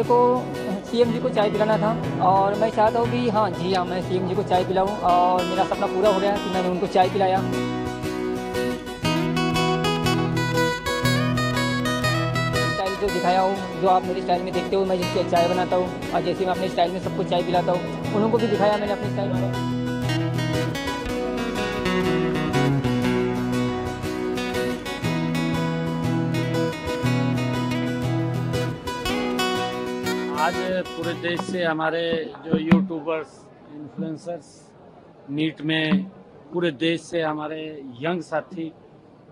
मेरे को सीएम जी को चाय पिलाना था और मैं चाहता हूँ कि हाँ जी हाँ, मैं सीएम जी को चाय पिलाऊँ और मेरा सपना पूरा हो गया कि मैंने उनको चाय पिलाया। स्टाइल जो दिखाया हूँ, जो आप मेरे स्टाइल में देखते हो, मैं जिससे चाय बनाता हूँ और जैसे मैं अपने स्टाइल में सबको चाय पिलाता हूँ, उनको भी दिखाया मैंने अपने स्टाइल में। आज पूरे देश से हमारे जो यूट्यूबर्स, इन्फ्लुएंसर्स मीट में पूरे देश से हमारे यंग साथी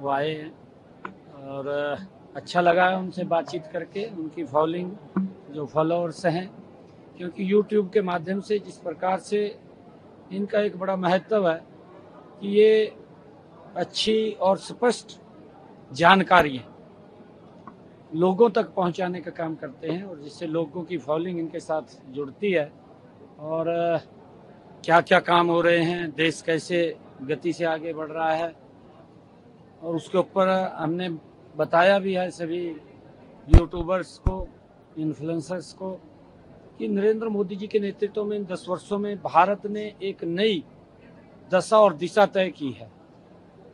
वो आए हैं और अच्छा लगा है उनसे बातचीत करके। उनकी फॉलोइंग, जो फॉलोअर्स हैं, क्योंकि यूट्यूब के माध्यम से जिस प्रकार से इनका एक बड़ा महत्व है कि ये अच्छी और स्पष्ट जानकारियाँ लोगों तक पहुंचाने का काम करते हैं और जिससे लोगों की फॉलोइंग इनके साथ जुड़ती है और क्या क्या काम हो रहे हैं, देश कैसे गति से आगे बढ़ रहा है, और उसके ऊपर हमने बताया भी है सभी यूट्यूबर्स को, इन्फ्लुएंसर्स को, कि नरेंद्र मोदी जी के नेतृत्व में इन 10 वर्षों में भारत ने एक नई दशा और दिशा तय की है।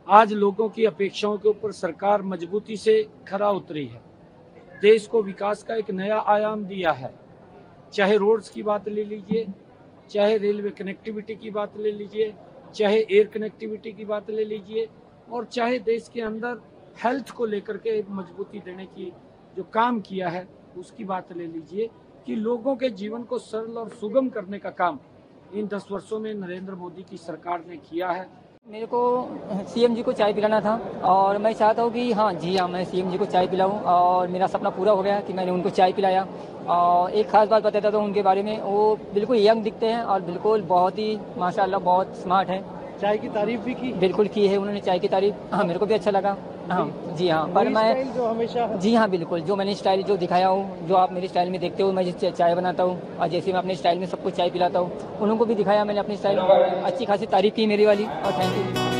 आज लोगों की अपेक्षाओं के ऊपर सरकार मजबूती से खरा उतरी है, देश को विकास का एक नया आयाम दिया है। चाहे रोड्स की बात ले लीजिए, चाहे रेलवे कनेक्टिविटी की बात ले लीजिए, चाहे एयर कनेक्टिविटी की बात ले लीजिए, और चाहे देश के अंदर हेल्थ को लेकर के एक मजबूती देने की जो काम किया है उसकी बात ले लीजिए, कि लोगों के जीवन को सरल और सुगम करने का काम इन 10 वर्षों में नरेंद्र मोदी की सरकार ने किया है। मेरे को सीएम जी को चाय पिलाना था और मैं चाहता हूँ कि हाँ जी हाँ, मैं सीएम जी को चाय पिलाऊँ और मेरा सपना पूरा हो गया कि मैंने उनको चाय पिलाया। और एक खास बात बताता हूँ उनके बारे में, वो बिल्कुल यंग दिखते हैं और बिल्कुल बहुत ही माशाल्लाह बहुत स्मार्ट है। चाय की तारीफ भी की? बिल्कुल की है उन्होंने चाय की तारीफ। हाँ, मेरे को भी अच्छा लगा। हाँ जी हाँ, पर मैं जो हमेशा जी हाँ बिल्कुल, जो मैंने स्टाइल जो दिखाया हूँ, जो आप मेरे स्टाइल में देखते हो, मैं जिससे चाय बनाता हूँ और जैसे मैं अपने स्टाइल में सबको चाय पिलाता हूँ, उनको भी दिखाया मैंने अपने स्टाइल में। अच्छी खासी तारीफ की मेरी वाली और थैंक यू।